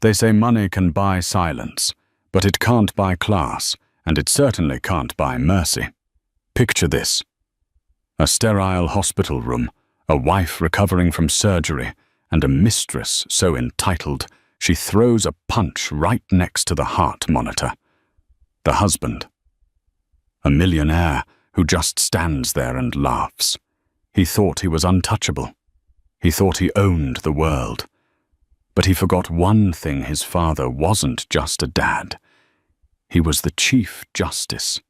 They say money can buy silence, but it can't buy class, and it certainly can't buy mercy. Picture this. A sterile hospital room, a wife recovering from surgery, and a mistress so entitled she throws a punch right next to the heart monitor. The husband. A millionaire who just stands there and laughs. He thought he was untouchable. He thought he owned the world. But he forgot one thing: his father wasn't just a dad. He was the Chief Justice.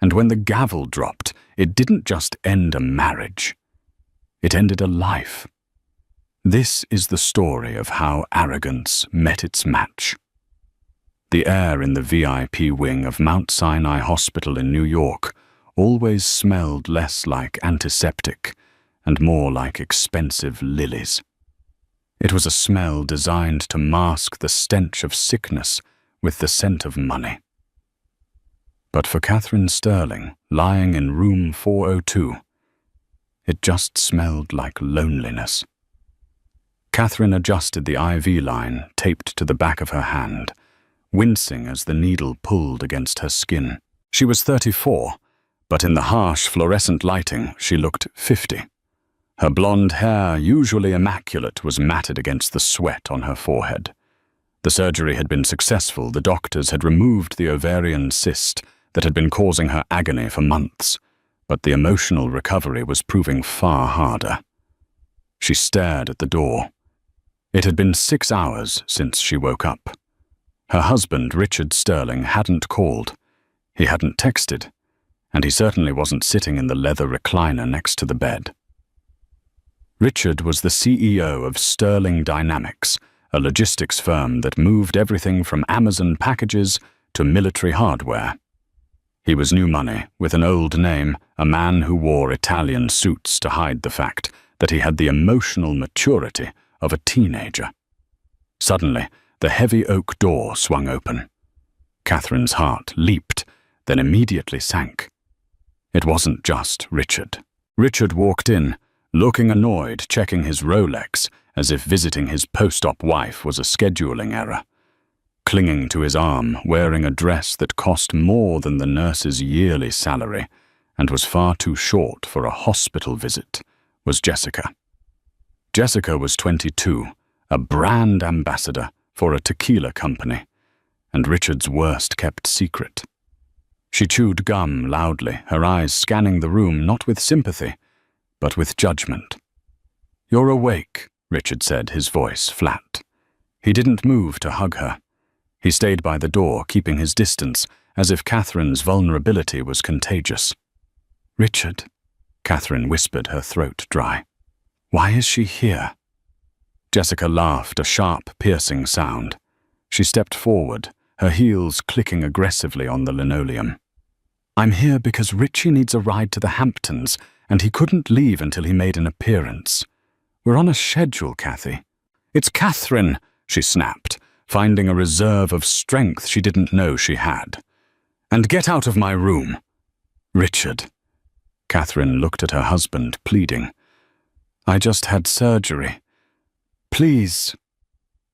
And when the gavel dropped, it didn't just end a marriage. It ended a life. This is the story of how arrogance met its match. The air in the VIP wing of Mount Sinai Hospital in New York always smelled less like antiseptic and more like expensive lilies. It was a smell designed to mask the stench of sickness with the scent of money. But for Catherine Sterling, lying in room 402, it just smelled like loneliness. Catherine adjusted the IV line taped to the back of her hand, wincing as the needle pulled against her skin. She was 34, but in the harsh fluorescent lighting, she looked 50. Her blonde hair, usually immaculate, was matted against the sweat on her forehead. The surgery had been successful. The doctors had removed the ovarian cyst that had been causing her agony for months, but the emotional recovery was proving far harder. She stared at the door. It had been 6 hours since she woke up. Her husband, Richard Sterling, hadn't called. He hadn't texted, and he certainly wasn't sitting in the leather recliner next to the bed. Richard was the CEO of Sterling Dynamics, a logistics firm that moved everything from Amazon packages to military hardware. He was new money, with an old name, a man who wore Italian suits to hide the fact that he had the emotional maturity of a teenager. Suddenly, the heavy oak door swung open. Catherine's heart leaped, then immediately sank. It wasn't just Richard. Richard walked in, looking annoyed, checking his Rolex, as if visiting his post-op wife was a scheduling error. Clinging to his arm, wearing a dress that cost more than the nurse's yearly salary and was far too short for a hospital visit, was Jessica. Jessica was 22, a brand ambassador for a tequila company, and Richard's worst-kept secret. She chewed gum loudly, her eyes scanning the room not with sympathy, but with judgment. "You're awake," Richard said, his voice flat. He didn't move to hug her. He stayed by the door, keeping his distance, as if Catherine's vulnerability was contagious. "Richard," Catherine whispered, her throat dry. "Why is she here?" Jessica laughed, a sharp, piercing sound. She stepped forward, her heels clicking aggressively on the linoleum. "I'm here because Richie needs a ride to the Hamptons, and he couldn't leave until he made an appearance. We're on a schedule, Kathy." "It's Catherine," she snapped, finding a reserve of strength she didn't know she had. "And get out of my room." "Richard." Catherine looked at her husband, pleading. "I just had surgery. Please."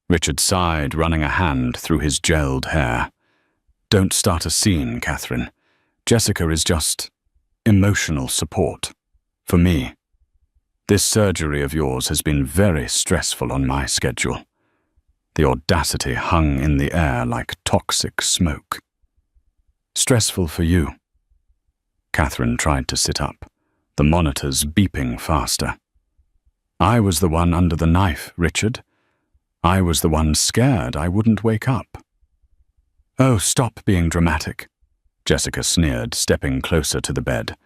Richard sighed, running a hand through his gelled hair. "Don't start a scene, Catherine. Jessica is just emotional support. For me. This surgery of yours has been very stressful on my schedule." The audacity hung in the air like toxic smoke. "Stressful for you." Catherine tried to sit up, the monitors beeping faster. "I was the one under the knife, Richard. I was the one scared I wouldn't wake up." "Oh, stop being dramatic," Jessica sneered, stepping closer to the bed.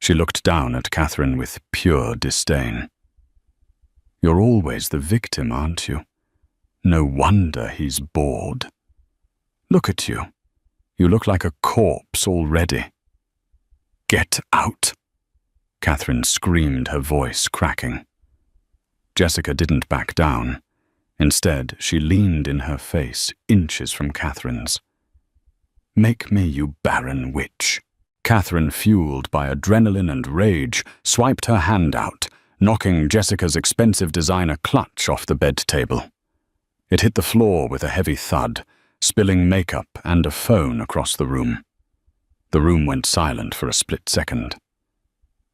She looked down at Catherine with pure disdain. "You're always the victim, aren't you? No wonder he's bored. Look at you. You look like a corpse already." "Get out!" Catherine screamed, her voice cracking. Jessica didn't back down. Instead, she leaned in her face, inches from Catherine's. "Make me, you barren witch." Catherine, fueled by adrenaline and rage, swiped her hand out, knocking Jessica's expensive designer clutch off the bed table. It hit the floor with a heavy thud, spilling makeup and a phone across the room. The room went silent for a split second.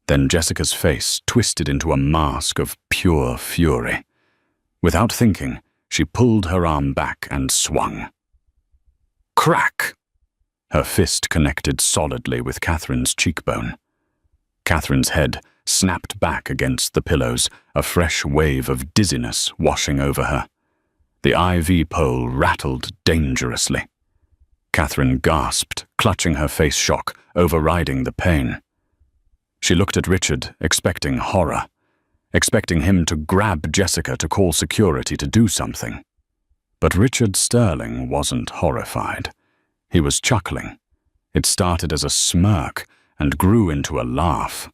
Then Jessica's face twisted into a mask of pure fury. Without thinking, she pulled her arm back and swung. Crack! Her fist connected solidly with Catherine's cheekbone. Catherine's head snapped back against the pillows, a fresh wave of dizziness washing over her. The IV pole rattled dangerously. Catherine gasped, clutching her face shock, overriding the pain. She looked at Richard, expecting horror, expecting him to grab Jessica to call security to do something. But Richard Sterling wasn't horrified. He was chuckling. It started as a smirk and grew into a laugh.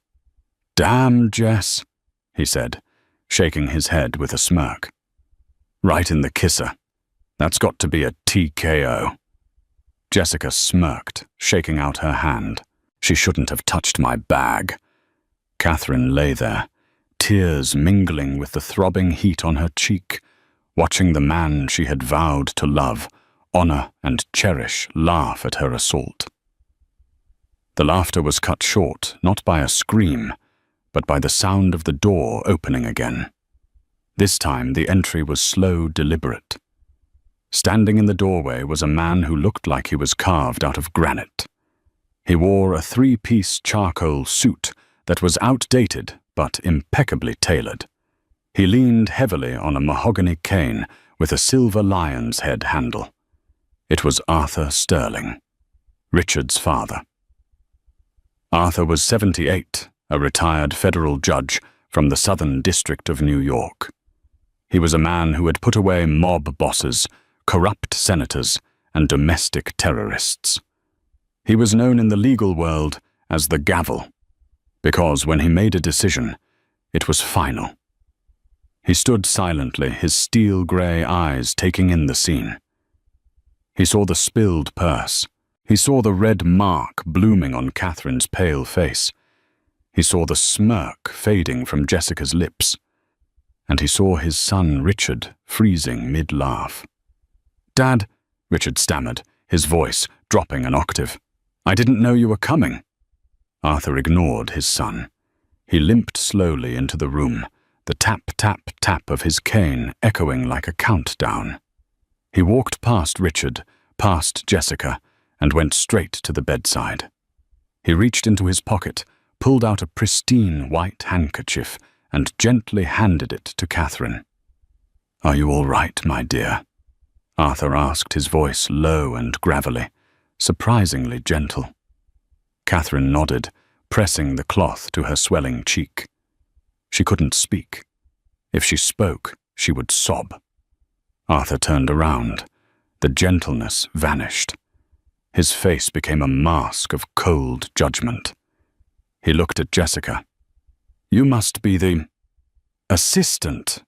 "Damn, Jess," he said, shaking his head with a smirk. "Right in the kisser. That's got to be a TKO." Jessica smirked, shaking out her hand. "She shouldn't have touched my bag." Catherine lay there, tears mingling with the throbbing heat on her cheek, watching the man she had vowed to love, honor, and cherish laugh at her assault. The laughter was cut short, not by a scream, but by the sound of the door opening again. This time the entry was slow, deliberate. Standing in the doorway was a man who looked like he was carved out of granite. He wore a three-piece charcoal suit that was outdated but impeccably tailored. He leaned heavily on a mahogany cane with a silver lion's head handle. It was Arthur Sterling, Richard's father. Arthur was 78, a retired federal judge from the Southern District of New York. He was a man who had put away mob bosses, corrupt senators, and domestic terrorists. He was known in the legal world as the gavel, because when he made a decision, it was final. He stood silently, his steel-grey eyes taking in the scene. He saw the spilled purse. He saw the red mark blooming on Catherine's pale face. He saw the smirk fading from Jessica's lips. And he saw his son Richard freezing mid-laugh. "Dad," Richard stammered, his voice dropping an octave. "I didn't know you were coming." Arthur ignored his son. He limped slowly into the room, the tap-tap-tap of his cane echoing like a countdown. He walked past Richard, past Jessica, and went straight to the bedside. He reached into his pocket, pulled out a pristine white handkerchief, and gently handed it to Catherine. "Are you all right, my dear?" Arthur asked, his voice low and gravelly, surprisingly gentle. Catherine nodded, pressing the cloth to her swelling cheek. She couldn't speak. If she spoke, she would sob. Arthur turned around. The gentleness vanished. His face became a mask of cold judgment. He looked at Jessica. "You must be the assistant,"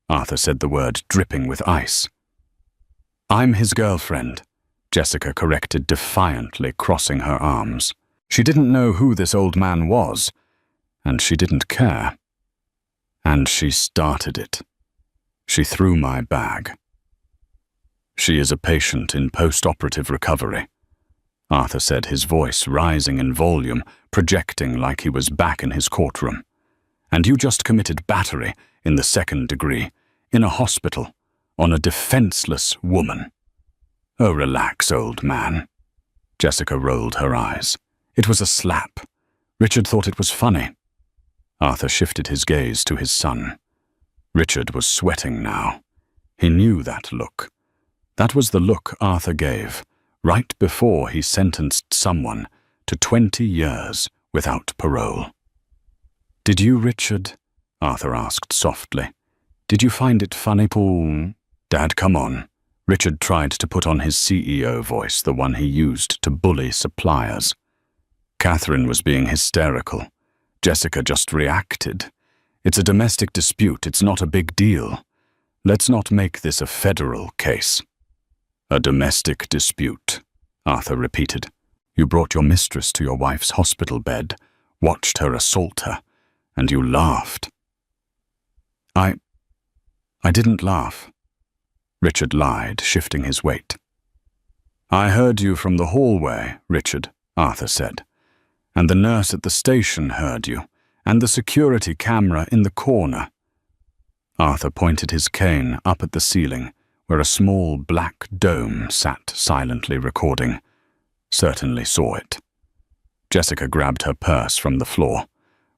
Arthur said the word dripping with ice. "I'm his girlfriend," Jessica corrected defiantly, crossing her arms. She didn't know who this old man was, and she didn't care. And she started it. She threw my bag. "She is a patient in post-operative recovery," Arthur said, his voice rising in volume, projecting like he was back in his courtroom. "And you just committed battery in the 2nd degree, in a hospital, on a defenseless woman." "Oh, relax, old man." Jessica rolled her eyes. It was a slap. Richard thought it was funny. Arthur shifted his gaze to his son. Richard was sweating now. He knew that look. That was the look Arthur gave, right before he sentenced someone to 20 years without parole. "Did you, Richard?" Arthur asked softly. "Did you find it funny, Paul?" "Dad, come on." Richard tried to put on his CEO voice, the one he used to bully suppliers. Catherine was being hysterical. Jessica just reacted. "It's a domestic dispute. It's not a big deal. Let's not make this a federal case." "A domestic dispute," Arthur repeated. "You brought your mistress to your wife's hospital bed, watched her assault her, and you laughed." I didn't laugh." Richard lied, shifting his weight. "I heard you from the hallway, Richard," Arthur said. "And the nurse at the station heard you, and the security camera in the corner." Arthur pointed his cane up at the ceiling, where a small black dome sat silently recording. "Certainly saw it." Jessica grabbed her purse from the floor.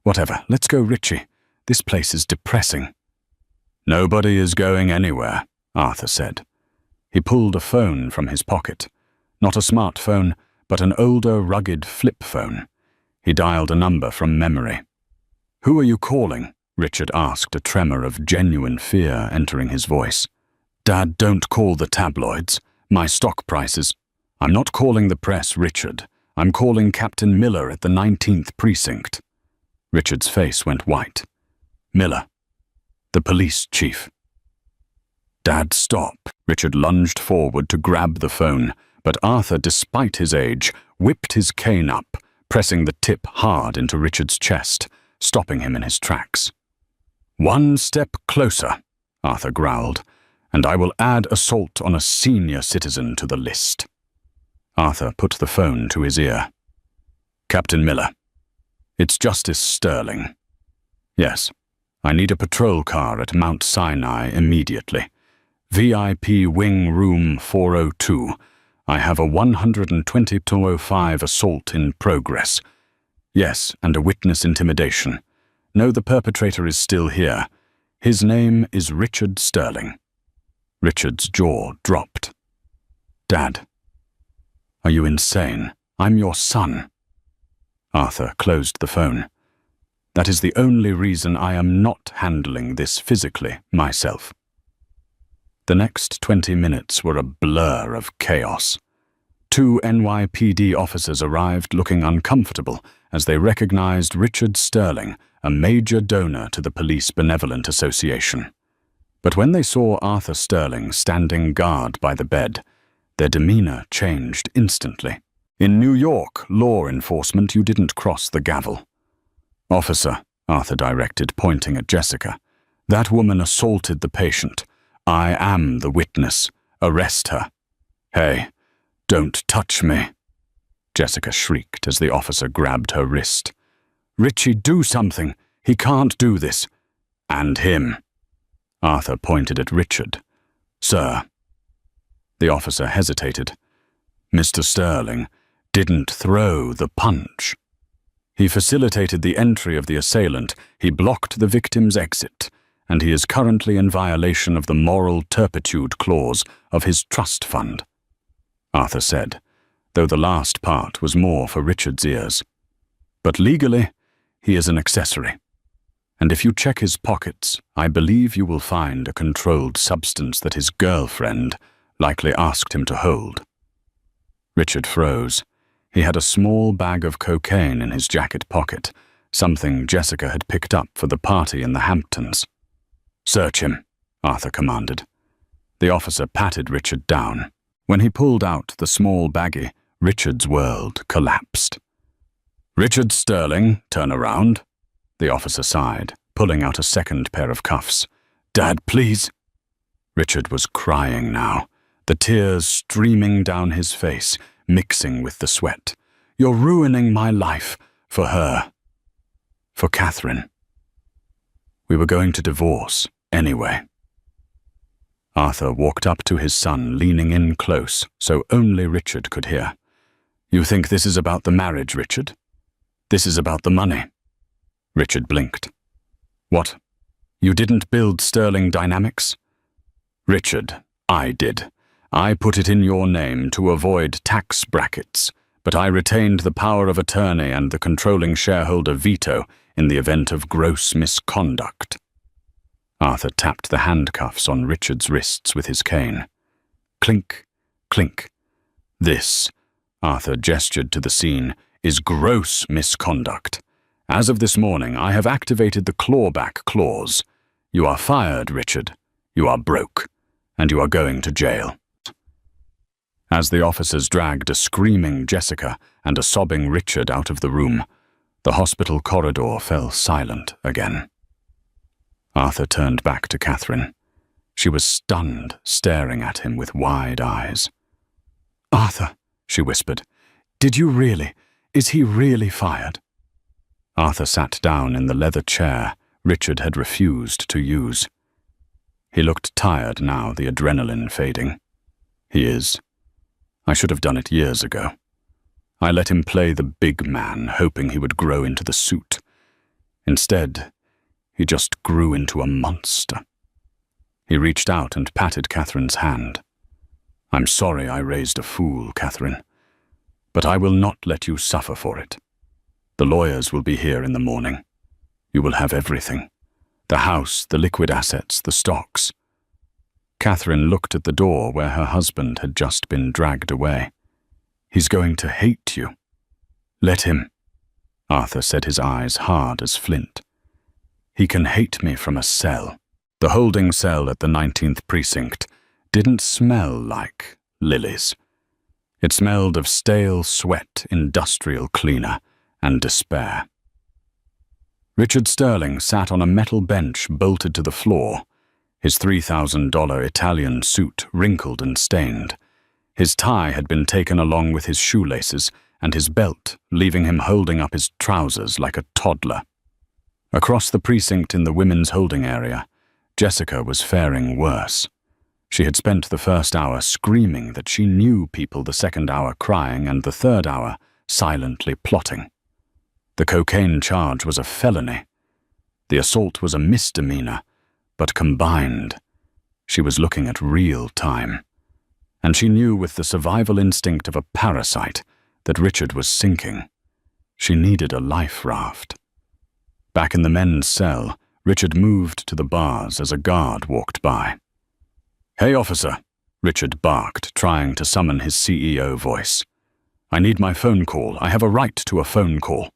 "Whatever, let's go, Richie. This place is depressing." "Nobody is going anywhere," Arthur said. He pulled a phone from his pocket. Not a smartphone, but an older, rugged flip phone. He dialed a number from memory. "Who are you calling?" Richard asked, a tremor of genuine fear entering his voice. "Dad, don't call the tabloids. My stock prices—" "I'm not calling the press, Richard. I'm calling Captain Miller at the 19th Precinct." Richard's face went white. "Miller, the police chief." "Dad, stop." Richard lunged forward to grab the phone, but Arthur, despite his age, whipped his cane up, pressing the tip hard into Richard's chest, stopping him in his tracks. "One step closer," Arthur growled, "and I will add assault on a senior citizen to the list." Arthur put the phone to his ear. "Captain Miller, it's Justice Sterling." "Yes, I need a patrol car at Mount Sinai immediately. VIP Wing Room 402. I have a 12205 assault in progress. Yes, and a witness intimidation. No, the perpetrator is still here. His name is Richard Sterling." Richard's jaw dropped. "Dad, are you insane? I'm your son." Arthur closed the phone. "That is the only reason I am not handling this physically myself." The next 20 minutes were a blur of chaos. 2 NYPD officers arrived looking uncomfortable as they recognized Richard Sterling, a major donor to the Police Benevolent Association. But when they saw Arthur Sterling standing guard by the bed, their demeanor changed instantly. "In New York, law enforcement, you didn't cross the gavel." "Officer," Arthur directed, pointing at Jessica, "that woman assaulted the patient. I am the witness. Arrest her." "Hey, don't touch me," Jessica shrieked as the officer grabbed her wrist. "Richie, do something. He can't do this." "And him." Arthur pointed at Richard. "Sir." The officer hesitated. "Mr. Sterling didn't throw the punch. He facilitated the entry of the assailant, he blocked the victim's exit, and he is currently in violation of the moral turpitude clause of his trust fund," Arthur said, though the last part was more for Richard's ears. "But legally, he is an accessory. And if you check his pockets, I believe you will find a controlled substance that his girlfriend likely asked him to hold." Richard froze. He had a small bag of cocaine in his jacket pocket, something Jessica had picked up for the party in the Hamptons. "Search him," Arthur commanded. The officer patted Richard down. When he pulled out the small baggie, Richard's world collapsed. "Richard Sterling, turn around," the officer sighed, pulling out a second pair of cuffs. "Dad, please." Richard was crying now, the tears streaming down his face, mixing with the sweat. "You're ruining my life for her. For Catherine. We were going to divorce anyway." Arthur walked up to his son, leaning in close so only Richard could hear. "You think this is about the marriage, Richard? This is about the money." Richard blinked. "What? You didn't build Sterling Dynamics?" "Richard, I did. I put it in your name to avoid tax brackets, but I retained the power of attorney and the controlling shareholder veto in the event of gross misconduct." Arthur tapped the handcuffs on Richard's wrists with his cane. Clink, clink. "This," Arthur gestured to the scene, "is gross misconduct. As of this morning, I have activated the clawback clause. You are fired, Richard. You are broke, and you are going to jail." As the officers dragged a screaming Jessica and a sobbing Richard out of the room, the hospital corridor fell silent again. Arthur turned back to Catherine. She was stunned, staring at him with wide eyes. "Arthur," she whispered, "did you really? Is he really fired?" Arthur sat down in the leather chair Richard had refused to use. He looked tired now, the adrenaline fading. "He is. I should have done it years ago. I let him play the big man, hoping he would grow into the suit. Instead, he just grew into a monster." He reached out and patted Catherine's hand. "I'm sorry I raised a fool, Catherine, but I will not let you suffer for it. The lawyers will be here in the morning. You will have everything. The house, the liquid assets, the stocks." Catherine looked at the door where her husband had just been dragged away. "He's going to hate you." "Let him," Arthur said, his eyes hard as flint. "He can hate me from a cell." The holding cell at the 19th precinct didn't smell like lilies. It smelled of stale sweat, industrial cleaner, and despair. Richard Sterling sat on a metal bench bolted to the floor, his $3,000 Italian suit wrinkled and stained. His tie had been taken along with his shoelaces and his belt, leaving him holding up his trousers like a toddler. Across the precinct in the women's holding area, Jessica was faring worse. She had spent the first hour screaming that she knew people, the second hour crying, and the third hour silently plotting. The cocaine charge was a felony. The assault was a misdemeanor, but combined, she was looking at real time. And she knew with the survival instinct of a parasite that Richard was sinking. She needed a life raft. Back in the men's cell, Richard moved to the bars as a guard walked by. "Hey, officer," Richard barked, trying to summon his CEO voice. "I need my phone call. I have a right to a phone call."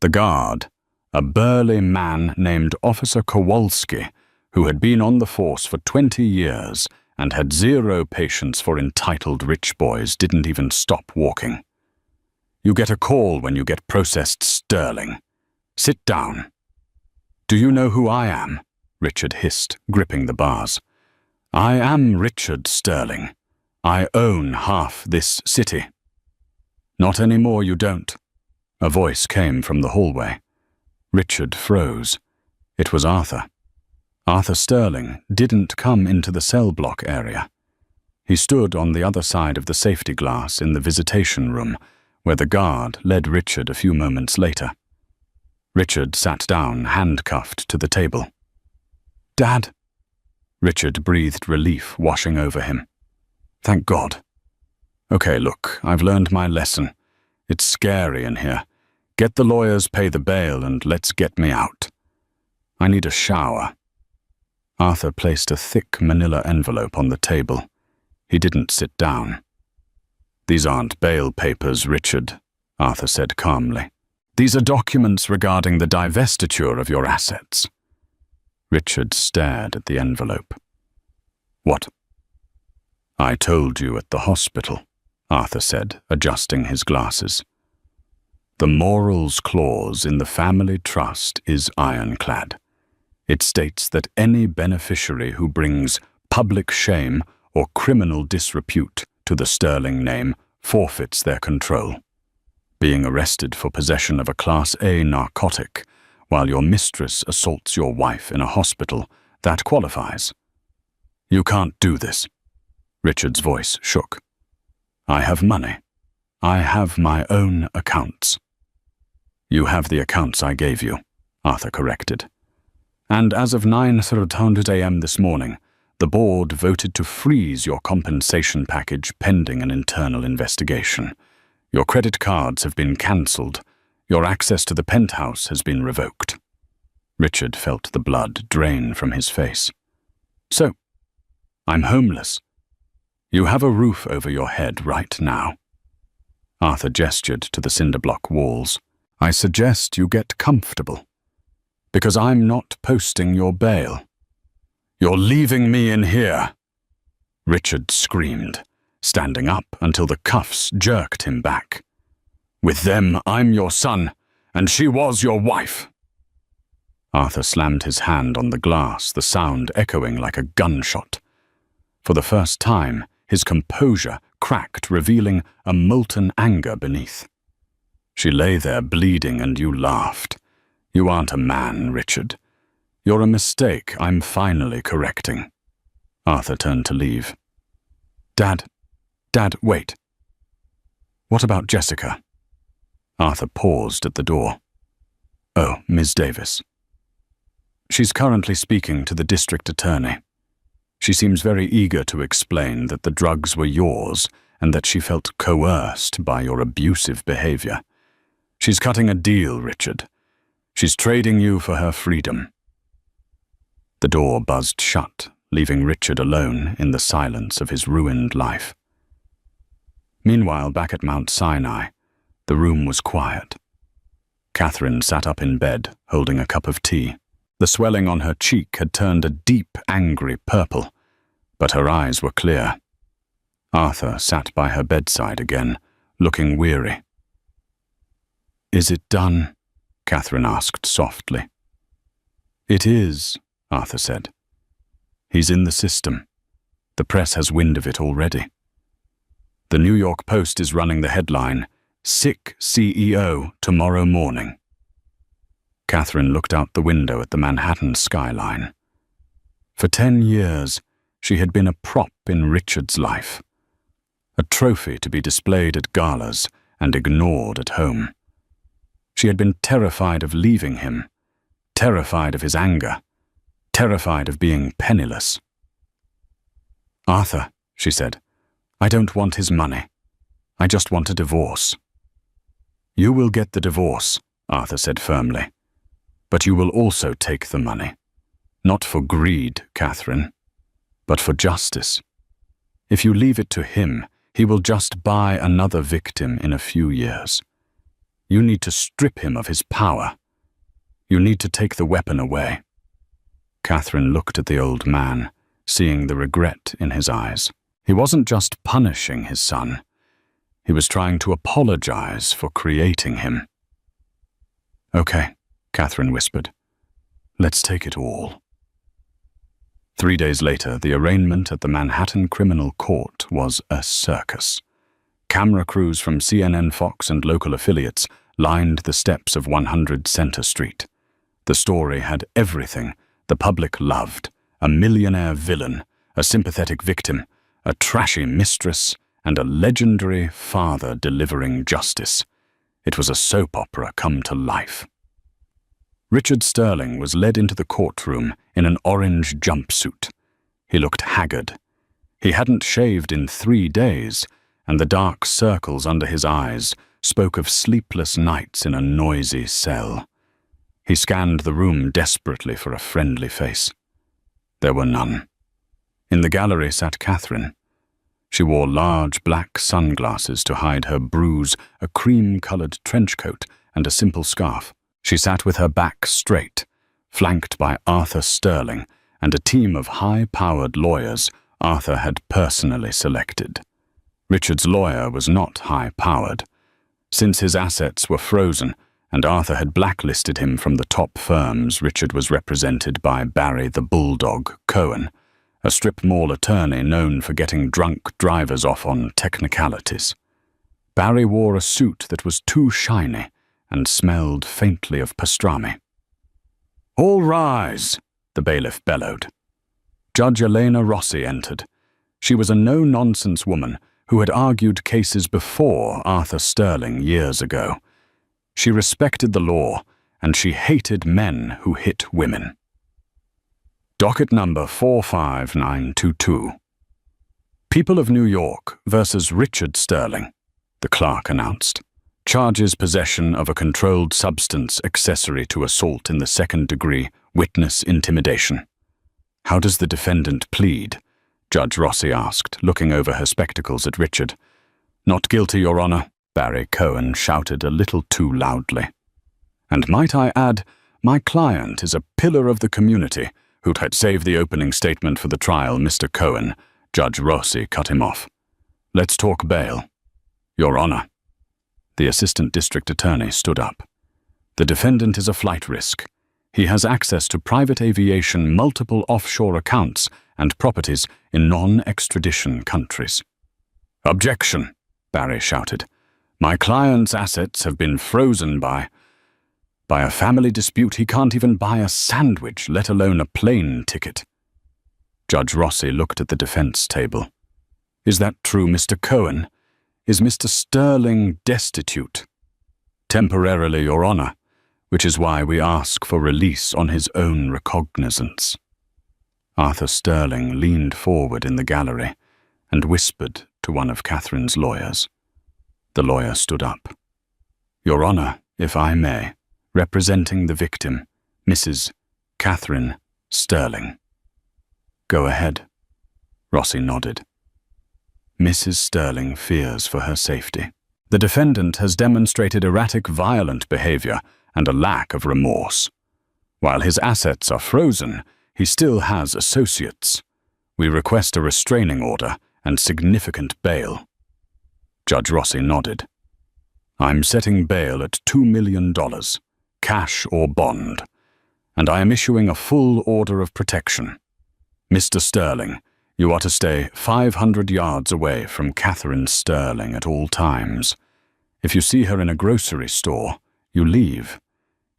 The guard, a burly man named Officer Kowalski, who had been on the force for 20 years and had zero patience for entitled rich boys, didn't even stop walking. "You get a call when you get processed, Sterling. Sit down." "Do you know who I am?" Richard hissed, gripping the bars. "I am Richard Sterling. I own half this city." "Not anymore, you don't." A voice came from the hallway. Richard froze. It was Arthur. Arthur Sterling didn't come into the cell block area. He stood on the other side of the safety glass in the visitation room, where the guard led Richard a few moments later. Richard sat down, handcuffed to the table. "Dad?" Richard breathed relief washing over him. "Thank God." "Okay, look, I've learned my lesson. It's scary in here. Get the lawyers, pay the bail, and let's get me out. I need a shower." Arthur placed a thick manila envelope on the table. He didn't sit down. "These aren't bail papers, Richard," Arthur said calmly. "These are documents regarding the divestiture of your assets." Richard stared at the envelope. "What?" "I told you at the hospital," Arthur said, adjusting his glasses. "The morals clause in the family trust is ironclad. It states that any beneficiary who brings public shame or criminal disrepute to the Sterling name forfeits their control. Being arrested for possession of a Class A narcotic while your mistress assaults your wife in a hospital, that qualifies." "You can't do this." Richard's voice shook. "I have money. I have my own accounts." "You have the accounts I gave you," Arthur corrected. "And as of 9:30 a.m. this morning, the board voted to freeze your compensation package pending an internal investigation. Your credit cards have been cancelled. Your access to the penthouse has been revoked." Richard felt the blood drain from his face. "So, I'm homeless. You have a roof over your head right now." Arthur gestured to the cinder block walls. "I suggest you get comfortable, because I'm not posting your bail." "You're leaving me in here!" Richard screamed, standing up until the cuffs jerked him back. "With them, I'm your son, and she was your wife." Arthur slammed his hand on the glass, the sound echoing like a gunshot. For the first time, his composure cracked, revealing a molten anger beneath. She lay there bleeding and you laughed. You aren't a man, Richard. You're a mistake I'm finally correcting. Arthur turned to leave. Dad, wait. What about Jessica? Arthur paused at the door. Oh, Ms. Davis. She's currently speaking to the district attorney. She seems very eager to explain that the drugs were yours and that she felt coerced by your abusive behavior. She's cutting a deal, Richard. She's trading you for her freedom. The door buzzed shut, leaving Richard alone in the silence of his ruined life. Meanwhile, back at Mount Sinai, the room was quiet. Catherine sat up in bed, holding a cup of tea. The swelling on her cheek had turned a deep, angry purple, but her eyes were clear. Arthur sat by her bedside again, looking weary. Is it done? Catherine asked softly. It is, Arthur said. He's in the system. The press has wind of it already. The New York Post is running the headline, "Sick CEO tomorrow morning." Catherine looked out the window at the Manhattan skyline. For 10 years, she had been a prop in Richard's life, a trophy to be displayed at galas and ignored at home. She had been terrified of leaving him, terrified of his anger, terrified of being penniless. Arthur, she said, I don't want his money. I just want a divorce. You will get the divorce, Arthur said firmly. But you will also take the money. Not for greed, Catherine, but for justice. If you leave it to him, he will just buy another victim in a few years. You need to strip him of his power. You need to take the weapon away. Catherine looked at the old man, seeing the regret in his eyes. He wasn't just punishing his son. He was trying to apologize for creating him. Okay, Catherine whispered. Let's take it all. 3 days later, the arraignment at the Manhattan Criminal Court was a circus. Camera crews from CNN, Fox, and local affiliates lined the steps of 100 Center Street. The story had everything the public loved: a millionaire villain, a sympathetic victim, a trashy mistress, and a legendary father delivering justice. It was a soap opera come to life. Richard Sterling was led into the courtroom in an orange jumpsuit. He looked haggard. He hadn't shaved in 3 days, and the dark circles under his eyes spoke of sleepless nights in a noisy cell. He scanned the room desperately for a friendly face. There were none. In the gallery sat Catherine. She wore large black sunglasses to hide her bruise, a cream-colored trench coat, and a simple scarf. She sat with her back straight, flanked by Arthur Sterling and a team of high-powered lawyers Arthur had personally selected. Richard's lawyer was not high-powered. Since his assets were frozen and Arthur had blacklisted him from the top firms, Richard was represented by Barry the Bulldog Cohen, a strip mall attorney known for getting drunk drivers off on technicalities. Barry wore a suit that was too shiny and smelled faintly of pastrami. All rise, the bailiff bellowed. Judge Elena Rossi entered. She was a no-nonsense woman who had argued cases before Arthur Sterling years ago. She respected the law, and she hated men who hit women. Docket number 45922. People of New York versus Richard Sterling, the clerk announced. Charges possession of a controlled substance accessory to assault in the 2nd degree, witness intimidation. How does the defendant plead? Judge Rossi asked, looking over her spectacles at Richard. Not guilty, Your Honor, Barry Cohen shouted a little too loudly. And might I add, my client is a pillar of the community who'd had saved the opening statement for the trial, Mr. Cohen. Judge Rossi cut him off. Let's talk bail. Your Honor. The assistant district attorney stood up. The defendant is a flight risk. He has access to private aviation, multiple offshore accounts, and properties in non-extradition countries. "Objection!" Barry shouted. "My client's assets have been frozen by a family dispute. He can't even buy a sandwich, let alone a plane ticket." Judge Rossi looked at the defense table. "Is that true, Mr. Cohen? Is Mr. Sterling destitute?" "Temporarily, Your Honor, which is why we ask for release on his own recognizance." Arthur Sterling leaned forward in the gallery and whispered to one of Catherine's lawyers. The lawyer stood up. "Your Honor, if I may, representing the victim, Mrs. Catherine Sterling." "Go ahead." Rossi nodded. "Mrs. Sterling fears for her safety. The defendant has demonstrated erratic, violent behavior and a lack of remorse. While his assets are frozen, he still has associates. We request a restraining order and significant bail." Judge Rossi nodded. "I'm setting bail at $2 million, cash or bond, and I am issuing a full order of protection. Mr. Sterling, you are to stay 500 yards away from Catherine Sterling at all times. If you see her in a grocery store, you leave.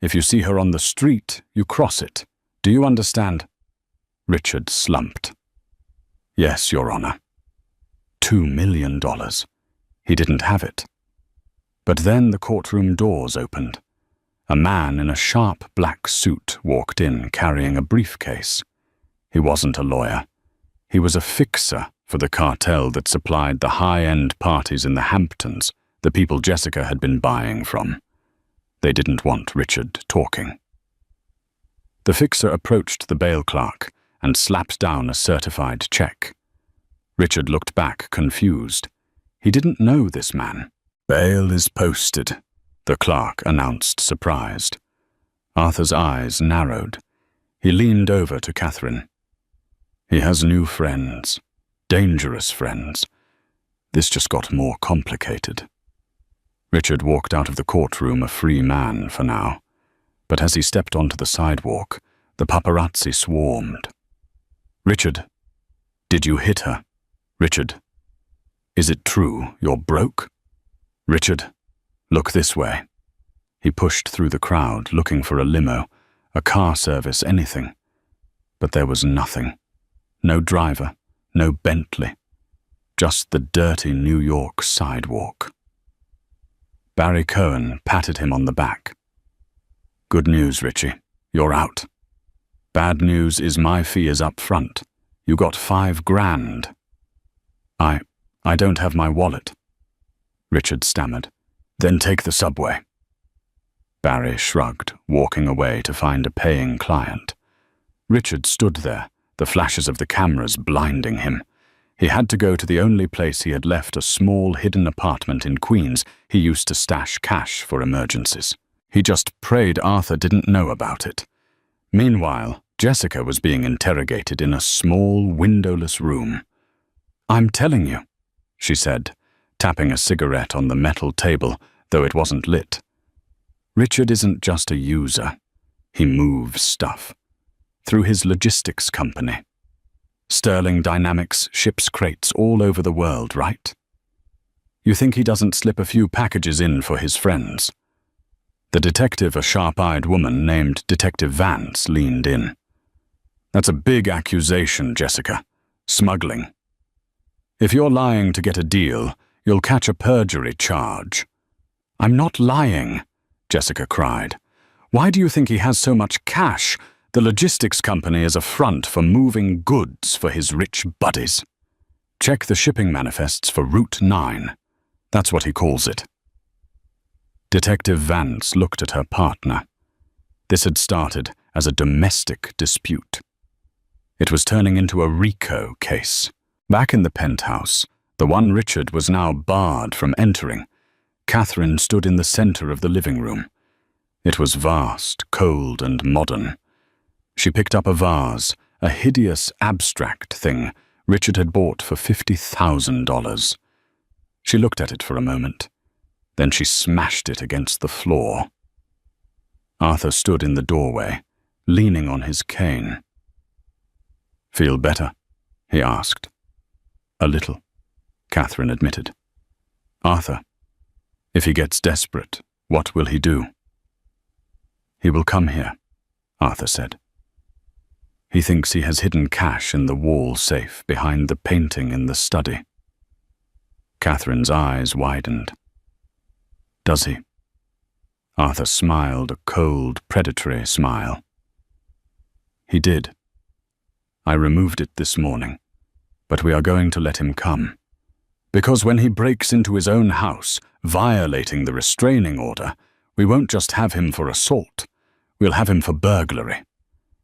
If you see her on the street, you cross it. Do you understand?" Richard slumped. "Yes, Your Honor." $2 million. He didn't have it. But then the courtroom doors opened. A man in a sharp black suit walked in carrying a briefcase. He wasn't a lawyer. He was a fixer for the cartel that supplied the high-end parties in the Hamptons, the people Jessica had been buying from. They didn't want Richard talking. The fixer approached the bail clerk and slapped down a certified check. Richard looked back, confused. He didn't know this man. "Bail is posted," the clerk announced, surprised. Arthur's eyes narrowed. He leaned over to Catherine. "He has new friends, dangerous friends. This just got more complicated." Richard walked out of the courtroom a free man for now, but as he stepped onto the sidewalk, the paparazzi swarmed. "Richard, did you hit her? Richard, is it true you're broke? Richard, look this way." He pushed through the crowd, looking for a limo, a car service, anything. But there was nothing. No driver, no Bentley. Just the dirty New York sidewalk. Barry Cohen patted him on the back. "Good news, Richie. You're out. Bad news is my fee is up front. You got $5 grand. I don't have my wallet." Richard stammered. "Then take the subway." Barry shrugged, walking away to find a paying client. Richard stood there, the flashes of the cameras blinding him. He had to go to the only place he had left a small hidden apartment in Queens he used to stash cash for emergencies. He just prayed Arthur didn't know about it. Meanwhile, Jessica was being interrogated in a small, windowless room. "I'm telling you," she said, tapping a cigarette on the metal table, though it wasn't lit. "Richard isn't just a user. He moves stuff. Through his logistics company. Sterling Dynamics ships crates all over the world, right? You think he doesn't slip a few packages in for his friends?" The detective, a sharp-eyed woman named Detective Vance, leaned in. "That's a big accusation, Jessica. Smuggling. If you're lying to get a deal, you'll catch a perjury charge." "I'm not lying," Jessica cried. "Why do you think he has so much cash? The logistics company is a front for moving goods for his rich buddies. Check the shipping manifests for Route 9. That's what he calls it." Detective Vance looked at her partner. This had started as a domestic dispute. It was turning into a RICO case. Back in the penthouse, the one Richard was now barred from entering, Catherine stood in the center of the living room. It was vast, cold, and modern. She picked up a vase, a hideous, abstract thing Richard had bought for $50,000. She looked at it for a moment. Then she smashed it against the floor. Arthur stood in the doorway, leaning on his cane. "Feel better?" he asked. "A little," Catherine admitted. "Arthur, if he gets desperate, what will he do?" "He will come here," Arthur said. "He thinks he has hidden cash in the wall safe behind the painting in the study." Catherine's eyes widened. "Does he?" Arthur smiled a cold, predatory smile. "He did. I removed it this morning, but we are going to let him come. Because when he breaks into his own house, violating the restraining order, we won't just have him for assault, we'll have him for burglary.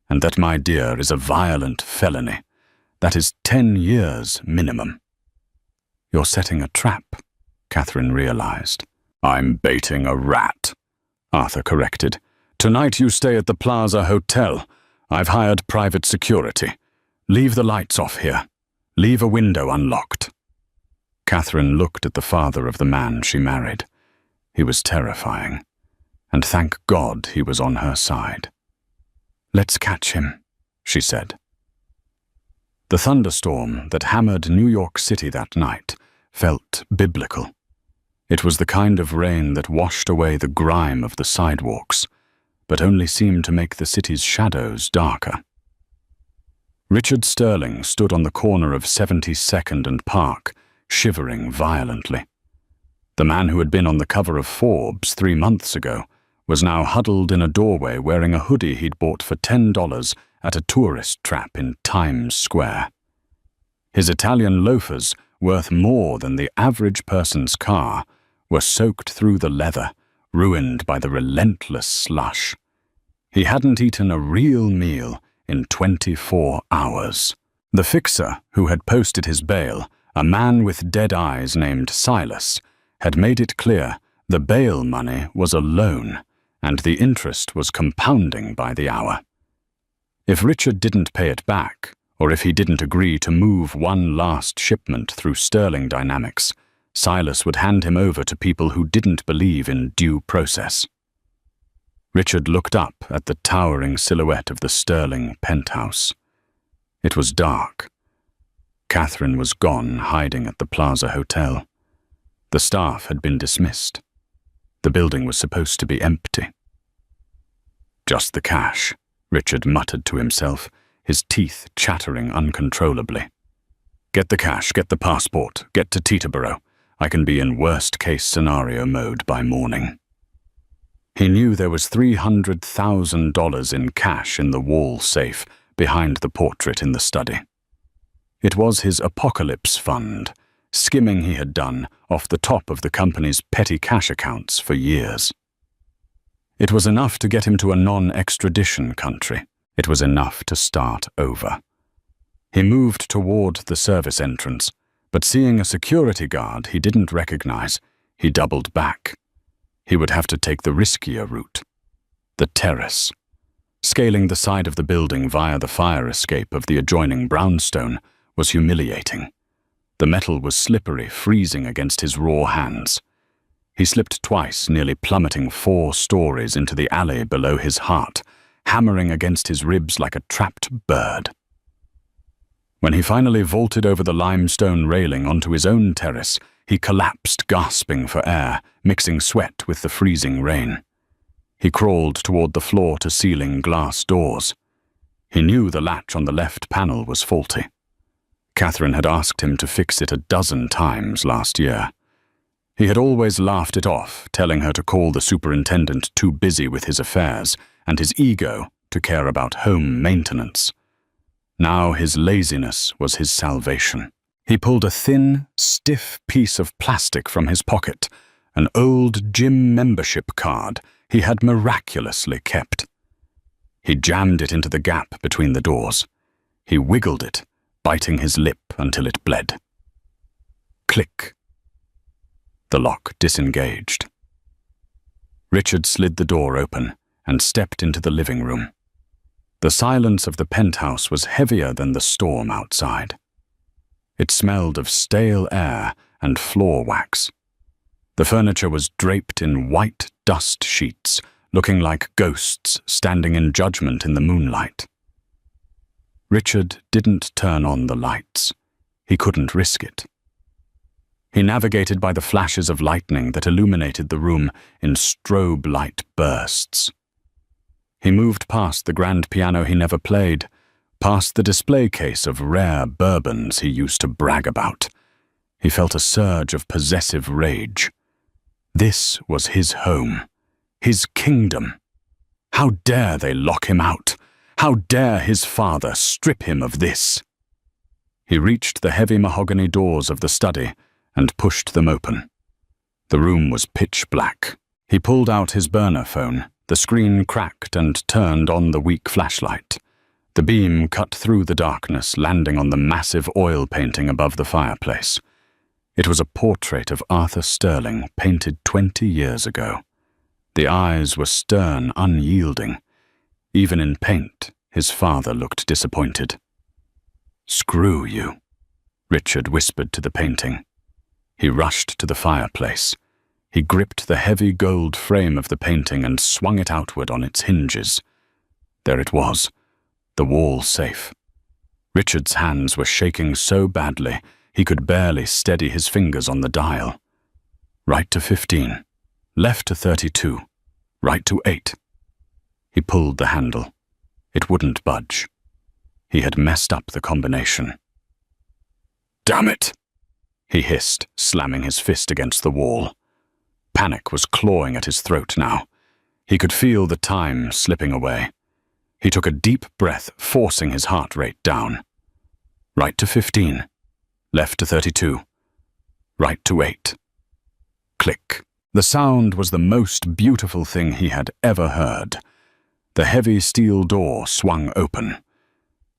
And that, my dear, is a violent felony. That is 10 years minimum." "You're setting a trap," Catherine realized. "I'm baiting a rat," Arthur corrected. "Tonight you stay at the Plaza Hotel. I've hired private security. Leave the lights off here. Leave a window unlocked." Catherine looked at the father of the man she married. He was terrifying, and thank God he was on her side. "Let's catch him," she said. The thunderstorm that hammered New York City that night felt biblical. It was the kind of rain that washed away the grime of the sidewalks, but only seemed to make the city's shadows darker. Richard Sterling stood on the corner of 72nd and Park, shivering violently. The man who had been on the cover of Forbes 3 months ago was now huddled in a doorway wearing a hoodie he'd bought for $10 at a tourist trap in Times Square. His Italian loafers, worth more than the average person's car, were soaked through the leather, ruined by the relentless slush. He hadn't eaten a real meal in 24 hours. The fixer, who had posted his bail, a man with dead eyes named Silas, had made it clear the bail money was a loan, and the interest was compounding by the hour. If Richard didn't pay it back, or if he didn't agree to move one last shipment through Sterling Dynamics, Silas would hand him over to people who didn't believe in due process. Richard looked up at the towering silhouette of the Sterling penthouse. It was dark. Catherine was gone, hiding at the Plaza Hotel. The staff had been dismissed. The building was supposed to be empty. "Just the cash," Richard muttered to himself, his teeth chattering uncontrollably. "Get the cash, get the passport, get to Teterboro. I can be in worst-case scenario mode by morning." He knew there was $300,000 in cash in the wall safe behind the portrait in the study. It was his apocalypse fund, skimming he had done off the top of the company's petty cash accounts for years. It was enough to get him to a non-extradition country. It was enough to start over. He moved toward the service entrance, but seeing a security guard he didn't recognize, he doubled back. He would have to take the riskier route. The terrace. Scaling the side of the building via the fire escape of the adjoining brownstone was humiliating. The metal was slippery, freezing against his raw hands. He slipped twice, nearly plummeting 4 stories into the alley below his heart, hammering against his ribs like a trapped bird. When he finally vaulted over the limestone railing onto his own terrace, he collapsed, gasping for air, mixing sweat with the freezing rain. He crawled toward the floor-to-ceiling glass doors. He knew the latch on the left panel was faulty. Catherine had asked him to fix it 12 times last year. He had always laughed it off, telling her to call the superintendent too busy with his affairs and his ego to care about home maintenance. Now his laziness was his salvation. He pulled a thin, stiff piece of plastic from his pocket, an old gym membership card he had miraculously kept. He jammed it into the gap between the doors. He wiggled it, biting his lip until it bled. Click. The lock disengaged. Richard slid the door open and stepped into the living room. The silence of the penthouse was heavier than the storm outside. It smelled of stale air and floor wax. The furniture was draped in white dust sheets, looking like ghosts standing in judgment in the moonlight. Richard didn't turn on the lights. He couldn't risk it. He navigated by the flashes of lightning that illuminated the room in strobe light bursts. He moved past the grand piano he never played, past the display case of rare bourbons he used to brag about. He felt a surge of possessive rage. This was his home, his kingdom. How dare they lock him out? How dare his father strip him of this? He reached the heavy mahogany doors of the study and pushed them open. The room was pitch black. He pulled out his burner phone. The screen cracked and turned on the weak flashlight. The beam cut through the darkness, landing on the massive oil painting above the fireplace. It was a portrait of Arthur Sterling, painted 20 years ago. The eyes were stern, unyielding. Even in paint, his father looked disappointed. "Screw you," Richard whispered to the painting. He rushed to the fireplace. He gripped the heavy gold frame of the painting and swung it outward on its hinges. There it was, the wall safe. Richard's hands were shaking so badly he could barely steady his fingers on the dial. Right to 15, left to 32, right to 8. He pulled the handle. It wouldn't budge. He had messed up the combination. "Damn it!" he hissed, slamming his fist against the wall. Panic was clawing at his throat now. He could feel the time slipping away. He took a deep breath, forcing his heart rate down. Right to 15, left to 32, right to 8. Click. The sound was the most beautiful thing he had ever heard. The heavy steel door swung open.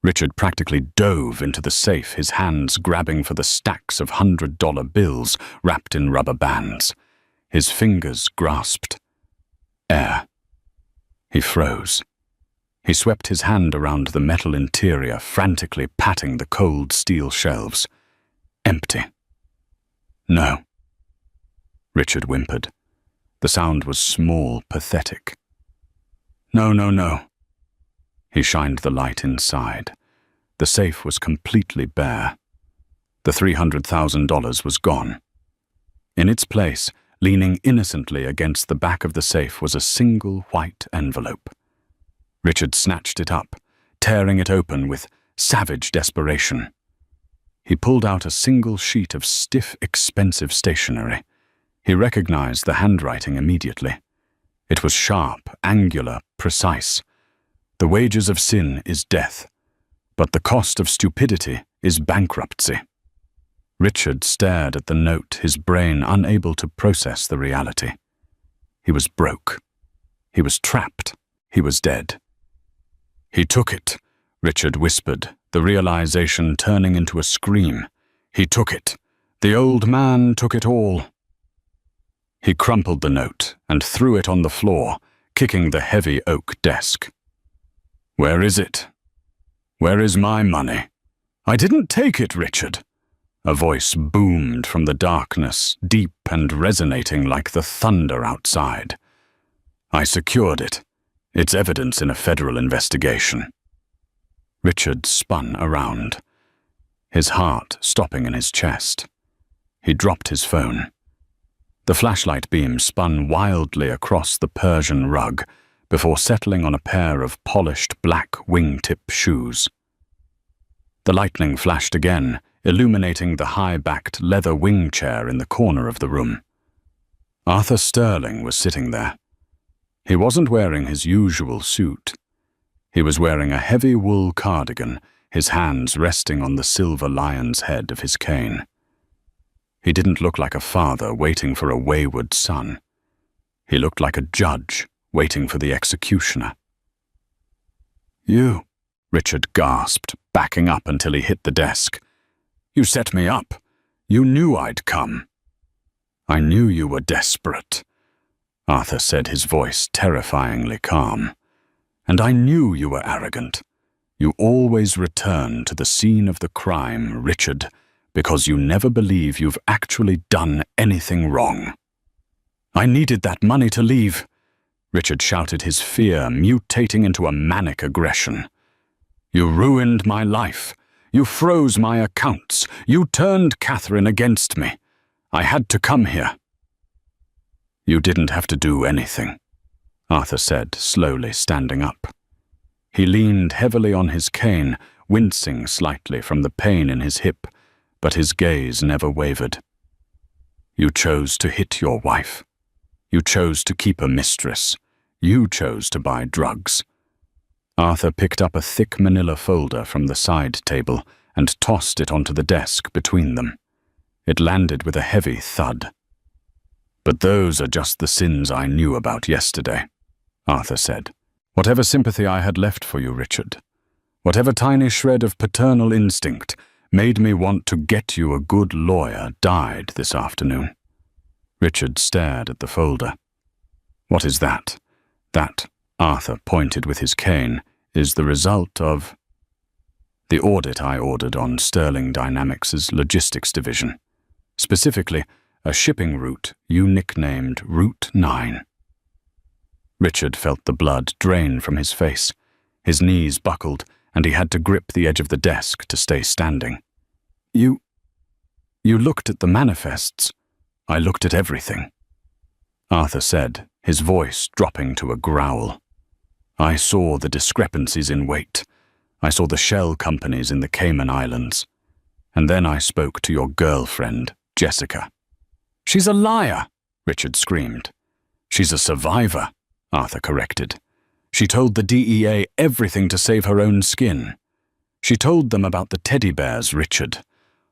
Richard practically dove into the safe, his hands grabbing for the stacks of $100 bills wrapped in rubber bands. His fingers grasped air. He froze. He swept his hand around the metal interior, frantically patting the cold steel shelves. Empty. "No." Richard whimpered. The sound was small, pathetic. "No, no, no." He shined the light inside. The safe was completely bare. The $300,000 was gone. In its place, leaning innocently against the back of the safe, was a single white envelope. Richard snatched it up, tearing it open with savage desperation. He pulled out a single sheet of stiff, expensive stationery. He recognized the handwriting immediately. It was sharp, angular, precise. "The wages of sin is death, but the cost of stupidity is bankruptcy." Richard stared at the note, his brain unable to process the reality. He was broke. He was trapped. He was dead. "He took it," Richard whispered, the realization turning into a scream. "He took it. The old man took it all." He crumpled the note and threw it on the floor, kicking the heavy oak desk. "Where is it? Where is my money?" "I didn't take it, Richard." A voice boomed from the darkness, deep and resonating like the thunder outside. "I secured it. It's evidence in a federal investigation." Richard spun around, his heart stopping in his chest. He dropped his phone. The flashlight beam spun wildly across the Persian rug before settling on a pair of polished black wingtip shoes. The lightning flashed again, illuminating the high-backed leather wing chair in the corner of the room. Arthur Sterling was sitting there. He wasn't wearing his usual suit. He was wearing a heavy wool cardigan, his hands resting on the silver lion's head of his cane. He didn't look like a father waiting for a wayward son. He looked like a judge waiting for the executioner. "You," Richard gasped, backing up until he hit the desk. "You set me up. You knew I'd come." "I knew you were desperate," Arthur said, his voice terrifyingly calm. "And I knew you were arrogant. You always return to the scene of the crime, Richard, because you never believe you've actually done anything wrong." "I needed that money to leave." Richard shouted, his fear mutating into a manic aggression. You ruined my life. You froze my accounts. You turned Catherine against me. I had to come here. You didn't have to do anything, Arthur said, slowly standing up. He leaned heavily on his cane, wincing slightly from the pain in his hip, but his gaze never wavered. You chose to hit your wife. You chose to keep a mistress. You chose to buy drugs. Arthur picked up a thick manila folder from the side table and tossed it onto the desk between them. It landed with a heavy thud. But those are just the sins I knew about yesterday, Arthur said. Whatever sympathy I had left for you, Richard, whatever tiny shred of paternal instinct made me want to get you a good lawyer died this afternoon. Richard stared at the folder. What is that? That, Arthur pointed with his cane, is the result of the audit I ordered on Sterling Dynamics' logistics division. Specifically, a shipping route you nicknamed Route 9. Richard felt the blood drain from his face. His knees buckled, and he had to grip the edge of the desk to stay standing. You looked at the manifests. I looked at everything, Arthur said, his voice dropping to a growl. I saw the discrepancies in weight. I saw the shell companies in the Cayman Islands. And then I spoke to your girlfriend, Jessica. She's a liar, Richard screamed. She's a survivor, Arthur corrected. She told the DEA everything to save her own skin. She told them about the teddy bears, Richard,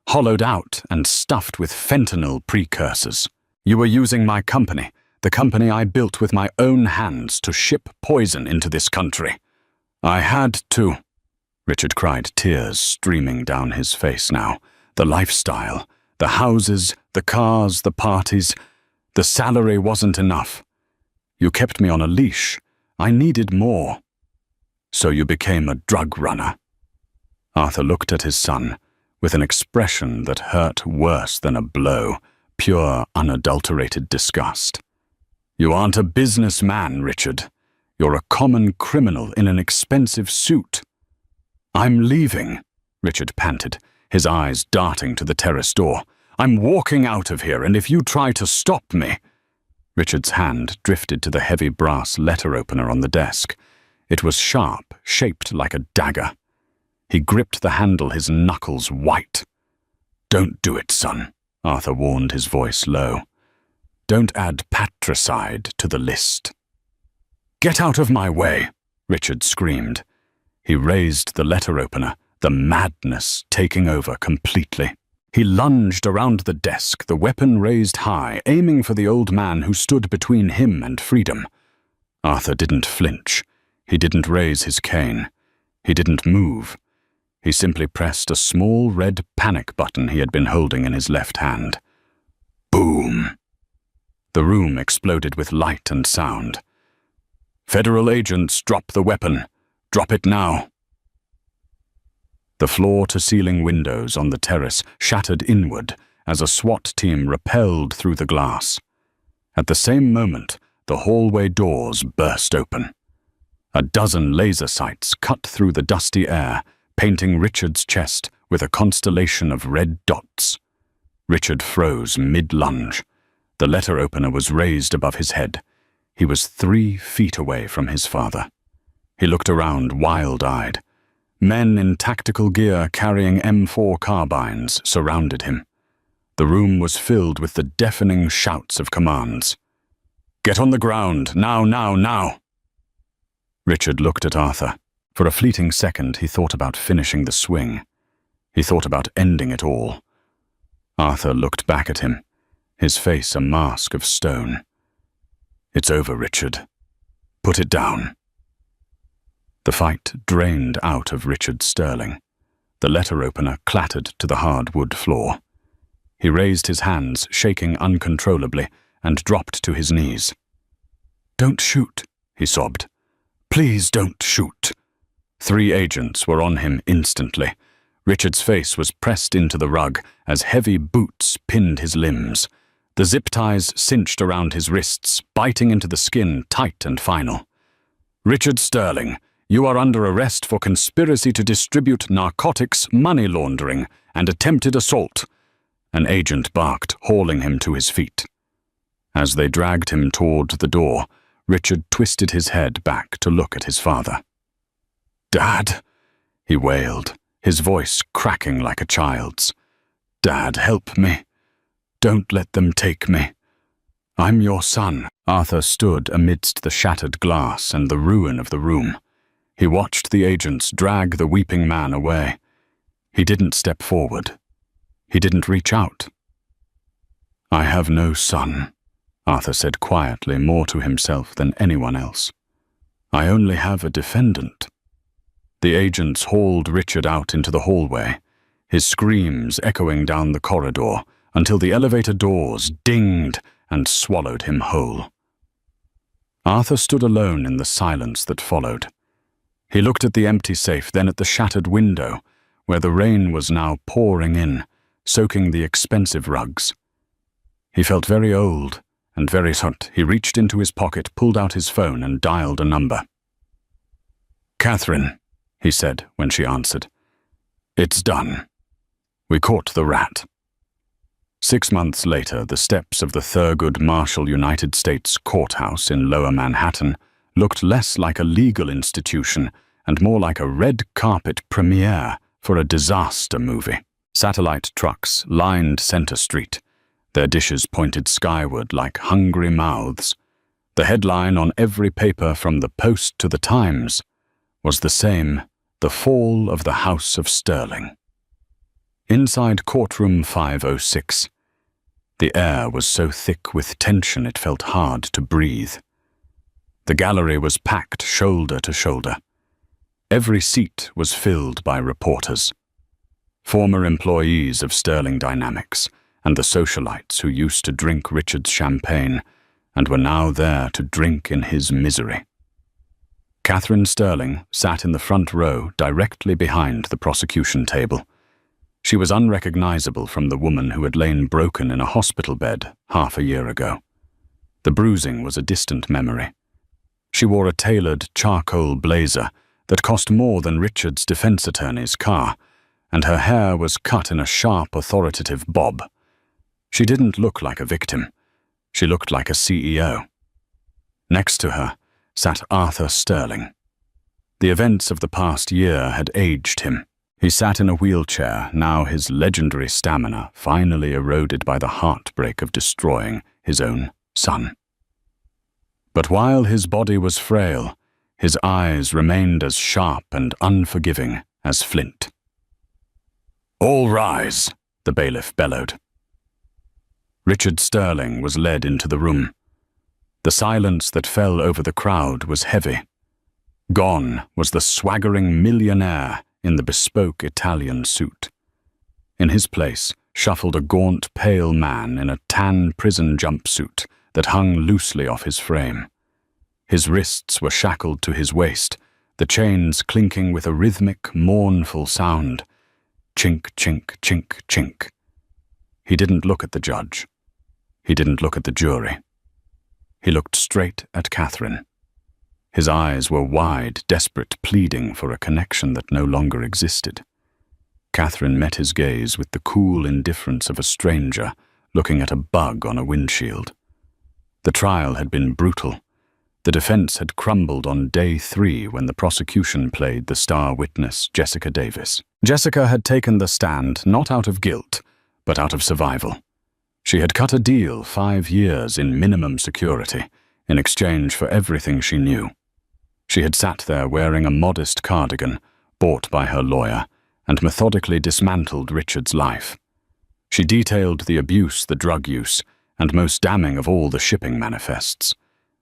hollowed out and stuffed with fentanyl precursors. You were using my company, the company I built with my own hands, to ship poison into this country. I had to, Richard cried, tears streaming down his face now. The lifestyle, the houses, the cars, the parties, the salary wasn't enough. You kept me on a leash. I needed more. So you became a drug runner. Arthur looked at his son with an expression that hurt worse than a blow, pure, unadulterated disgust. You aren't a businessman, Richard. You're a common criminal in an expensive suit. I'm leaving, Richard panted, his eyes darting to the terrace door. I'm walking out of here, and if you try to stop me— Richard's hand drifted to the heavy brass letter opener on the desk. It was sharp, shaped like a dagger. He gripped the handle, his knuckles white. Don't do it, son, Arthur warned, his voice low. Don't add patricide to the list. Get out of my way, Richard screamed. He raised the letter opener, the madness taking over completely. He lunged around the desk, the weapon raised high, aiming for the old man who stood between him and freedom. Arthur didn't flinch. He didn't raise his cane. He didn't move. He simply pressed a small red panic button he had been holding in his left hand. Boom! The room exploded with light and sound. Federal agents, drop the weapon. Drop it now. The floor-to-ceiling windows on the terrace shattered inward as a SWAT team rappelled through the glass. At the same moment, the hallway doors burst open. A dozen laser sights cut through the dusty air, painting Richard's chest with a constellation of red dots. Richard froze mid-lunge. The letter opener was raised above his head. He was 3 feet away from his father. He looked around, wild-eyed. Men in tactical gear carrying M4 carbines surrounded him. The room was filled with the deafening shouts of commands. Get on the ground, now, now, now! Richard looked at Arthur. For a fleeting second, he thought about finishing the swing. He thought about ending it all. Arthur looked back at him, his face a mask of stone. It's over, Richard. Put it down. The fight drained out of Richard Sterling. The letter opener clattered to the hard wood floor. He raised his hands, shaking uncontrollably, and dropped to his knees. Don't shoot, he sobbed. Please don't shoot. 3 agents were on him instantly. Richard's face was pressed into the rug as heavy boots pinned his limbs. The zip ties cinched around his wrists, biting into the skin tight and final. "Richard Sterling, you are under arrest for conspiracy to distribute narcotics, money laundering, and attempted assault," an agent barked, hauling him to his feet. As they dragged him toward the door, Richard twisted his head back to look at his father. "Dad," he wailed, his voice cracking like a child's. "Dad, help me. Don't let them take me. I'm your son." Arthur stood amidst the shattered glass and the ruin of the room. He watched the agents drag the weeping man away. He didn't step forward. He didn't reach out. "I have no son," Arthur said quietly, more to himself than anyone else. "I only have a defendant." The agents hauled Richard out into the hallway, his screams echoing down the corridor until the elevator doors dinged and swallowed him whole. Arthur stood alone in the silence that followed. He looked at the empty safe, then at the shattered window, where the rain was now pouring in, soaking the expensive rugs. He felt very old and very hurt. He reached into his pocket, pulled out his phone, and dialed a number. "Catherine," he said when she answered. "It's done. We caught the rat." 6 months later, the steps of the Thurgood Marshall United States Courthouse in Lower Manhattan looked less like a legal institution and more like a red carpet premiere for a disaster movie. Satellite trucks lined Center Street. Their dishes pointed skyward like hungry mouths. The headline on every paper from the Post to the Times was the same: "The Fall of the House of Sterling." Inside courtroom 506, the air was so thick with tension it felt hard to breathe. The gallery was packed shoulder to shoulder. Every seat was filled by reporters, former employees of Sterling Dynamics and the socialites who used to drink Richard's champagne and were now there to drink in his misery. Catherine Sterling sat in the front row directly behind the prosecution table. She was unrecognizable from the woman who had lain broken in a hospital bed half a year ago. The bruising was a distant memory. She wore a tailored charcoal blazer that cost more than Richard's defense attorney's car, and her hair was cut in a sharp, authoritative bob. She didn't look like a victim. She looked like a CEO. Next to her sat Arthur Sterling. The events of the past year had aged him. He sat in a wheelchair, now his legendary stamina finally eroded by the heartbreak of destroying his own son. But while his body was frail, his eyes remained as sharp and unforgiving as flint. "All rise," the bailiff bellowed. Richard Sterling was led into the room. The silence that fell over the crowd was heavy. Gone was the swaggering millionaire in the bespoke Italian suit. In his place shuffled a gaunt, pale man in a tan prison jumpsuit that hung loosely off his frame. His wrists were shackled to his waist, the chains clinking with a rhythmic, mournful sound. Chink, chink, chink, chink. He didn't look at the judge. He didn't look at the jury. He looked straight at Catherine. His eyes were wide, desperate, pleading for a connection that no longer existed. Catherine met his gaze with the cool indifference of a stranger looking at a bug on a windshield. The trial had been brutal. The defense had crumbled on day 3 when the prosecution played the star witness, Jessica Davis. Jessica had taken the stand not out of guilt, but out of survival. She had cut a deal 5 years in minimum security in exchange for everything she knew. She had sat there wearing a modest cardigan bought by her lawyer and methodically dismantled Richard's life. She detailed the abuse, the drug use, and most damning of all, the shipping manifests.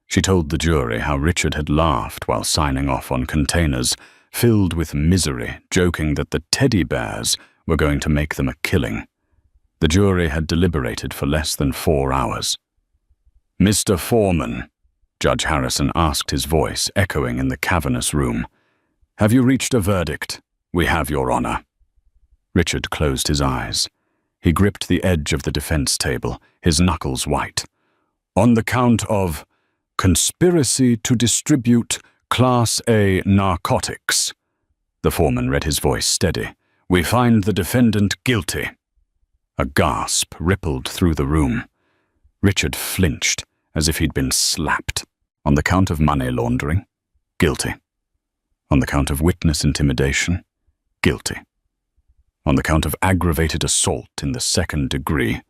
She told the jury how Richard had laughed while signing off on containers filled with misery, joking that the teddy bears were going to make them a killing. The jury had deliberated for less than 4 hours. "Mr. Foreman," Judge Harrison asked, his voice echoing in the cavernous room, "have you reached a verdict?" "We have, Your Honor." Richard closed his eyes. He gripped the edge of the defense table, his knuckles white. On the count of conspiracy to distribute Class A narcotics. The foreman read his voice steady. We find the defendant guilty. A gasp rippled through the room. Richard flinched, as if he'd been slapped. On the count of money laundering, guilty. On the count of witness intimidation, guilty. On the count of aggravated assault in the 2nd degree,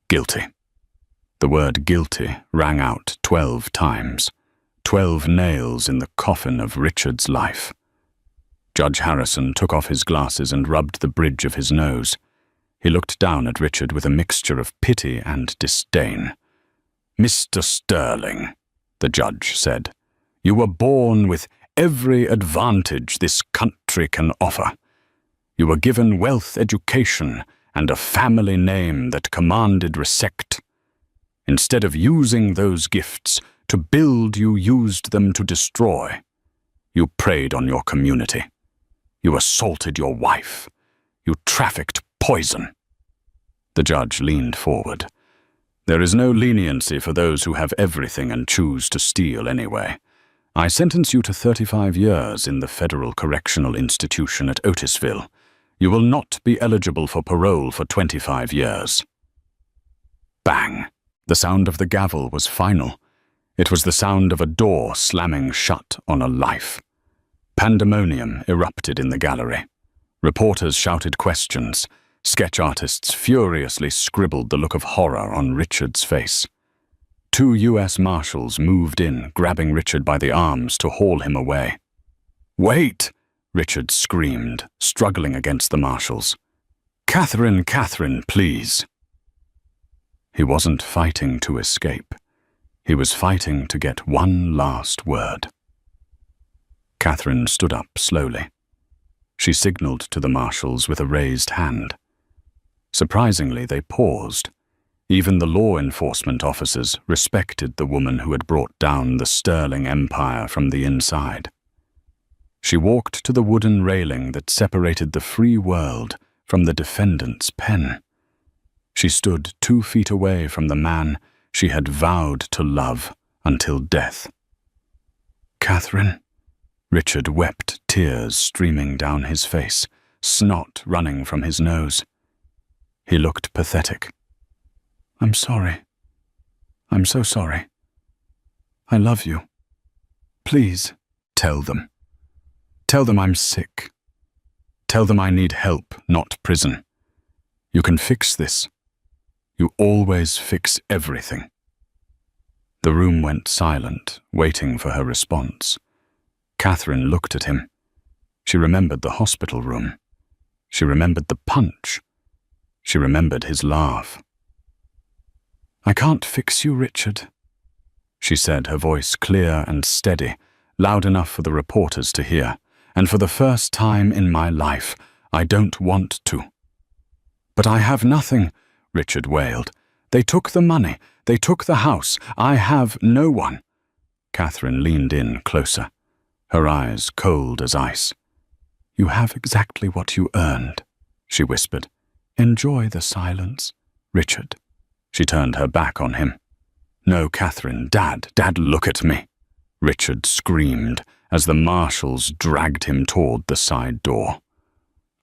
guilty. The word guilty rang out 12 times, 12 nails in the coffin of Richard's life. Judge Harrison took off his glasses and rubbed the bridge of his nose. He looked down at Richard with a mixture of pity and disdain. Mr. Sterling, the judge said, you were born with every advantage this country can offer. You were given wealth, education, and a family name that commanded respect. Instead of using those gifts to build, you used them to destroy. You preyed on your community. You assaulted your wife. You trafficked poison. The judge leaned forward. There is no leniency for those who have everything and choose to steal anyway. I sentence you to 35 years in the Federal Correctional Institution at Otisville. You will not be eligible for parole for 25 years. Bang! The sound of the gavel was final. It was the sound of a door slamming shut on a life. Pandemonium erupted in the gallery. Reporters shouted questions. Sketch artists furiously scribbled the look of horror on Richard's face. 2 U.S. Marshals moved in, grabbing Richard by the arms to haul him away. "Wait!" Richard screamed, struggling against the Marshals. Catherine, please." He wasn't fighting to escape. He was fighting to get one last word. Catherine stood up slowly. She signaled to the Marshals with a raised hand. Surprisingly, they paused. Even the law enforcement officers respected the woman who had brought down the Sterling Empire from the inside. She walked to the wooden railing that separated the free world from the defendant's pen. She stood 2 feet away from the man she had vowed to love until death. "Catherine?" Richard wept, tears streaming down his face, snot running from his nose. He looked pathetic. "I'm sorry. I'm so sorry. I love you. Please, tell them. Tell them I'm sick. Tell them I need help, not prison. You can fix this. You always fix everything." The room went silent, waiting for her response. Catherine looked at him. She remembered the hospital room. She remembered the punch. She remembered his laugh. "I can't fix you, Richard," she said, her voice clear and steady, loud enough for the reporters to hear. "And for the first time in my life, I don't want to." "But I have nothing," Richard wailed. "They took the money. They took the house. I have no one." Catherine leaned in closer, her eyes cold as ice. "You have exactly what you earned," she whispered. "Enjoy the silence, Richard." She turned her back on him. "No, Catherine, Dad, look at me," Richard screamed as the Marshals dragged him toward the side door.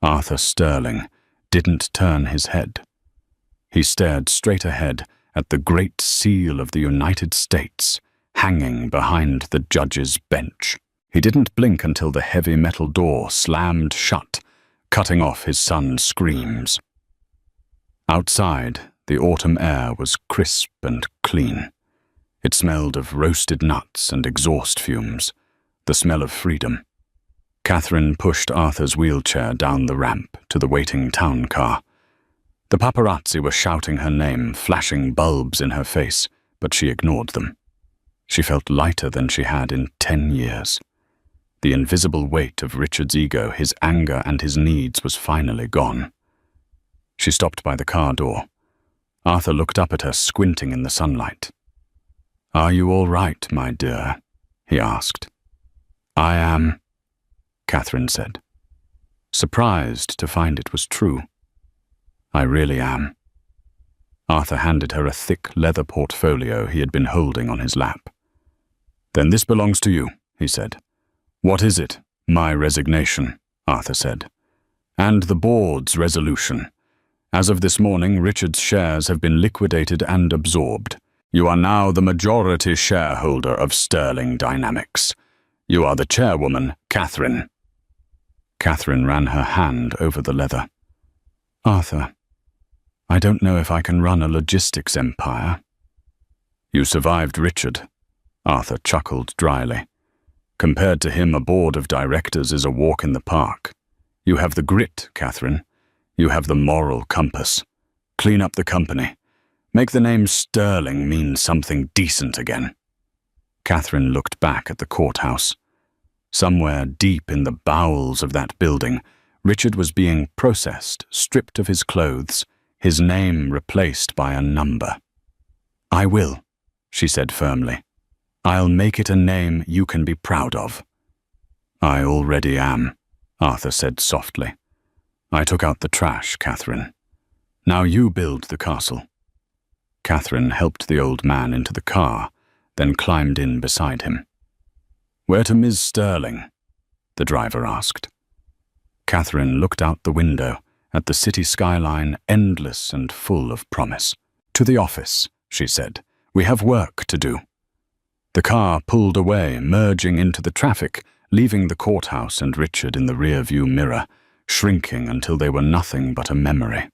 Arthur Sterling didn't turn his head. He stared straight ahead at the Great Seal of the United States hanging behind the judge's bench. He didn't blink until the heavy metal door slammed shut, cutting off his son's screams. Outside, the autumn air was crisp and clean. It smelled of roasted nuts and exhaust fumes, the smell of freedom. Catherine pushed Arthur's wheelchair down the ramp to the waiting town car. The paparazzi were shouting her name, flashing bulbs in her face, but she ignored them. She felt lighter than she had in 10 years. The invisible weight of Richard's ego, his anger and his needs was finally gone. She stopped by the car door. Arthur looked up at her, squinting in the sunlight. "Are you all right, my dear?" he asked. "I am," Catherine said, surprised to find it was true. I really am. Arthur handed her a thick leather portfolio he had been holding on his lap. Then this belongs to you, he said. What is it? My resignation, Arthur said. And the board's resolution. As of this morning, Richard's shares have been liquidated and absorbed. You are now the majority shareholder of Sterling Dynamics. You are the chairwoman, Catherine. Catherine ran her hand over the leather. Arthur, I don't know if I can run a logistics empire. You survived Richard. Arthur chuckled dryly. Compared to him, a board of directors is a walk in the park. You have the grit, Catherine. You have the moral compass. Clean up the company. Make the name Sterling mean something decent again. Catherine looked back at the courthouse. Somewhere deep in the bowels of that building, Richard was being processed, stripped of his clothes, his name replaced by a number. I will, she said firmly. I'll make it a name you can be proud of. I already am, Arthur said softly. I took out the trash, Catherine. Now you build the castle. Catherine helped the old man into the car, then climbed in beside him. Where to Ms. Sterling? The driver asked. Catherine looked out the window at the city skyline, endless and full of promise. To the office, she said. We have work to do. The car pulled away, merging into the traffic, leaving the courthouse and Richard in the rear-view mirror, shrinking until they were nothing but a memory.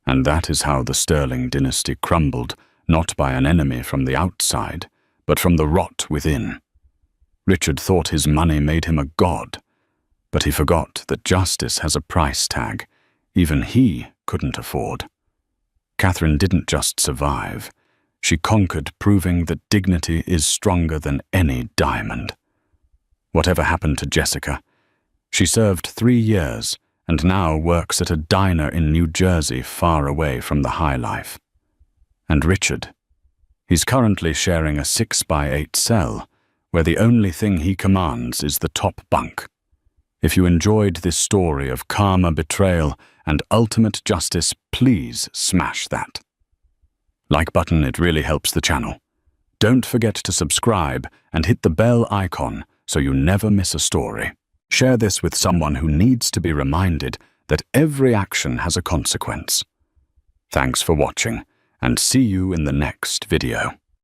And that is how the Sterling dynasty crumbled, not by an enemy from the outside, but from the rot within. Richard thought his money made him a god, but he forgot that justice has a price tag even he couldn't afford. Catherine didn't just survive. She conquered, proving that dignity is stronger than any diamond. Whatever happened to Jessica? She served 3 years and now works at a diner in New Jersey, far away from the high life. And Richard? He's currently sharing a 6x8 cell, where the only thing he commands is the top bunk. If you enjoyed this story of karma, betrayal, and ultimate justice, please smash that like button. It really helps the channel. Don't forget to subscribe and hit the bell icon so you never miss a story. Share this with someone who needs to be reminded that every action has a consequence. Thanks for watching, and see you in the next video.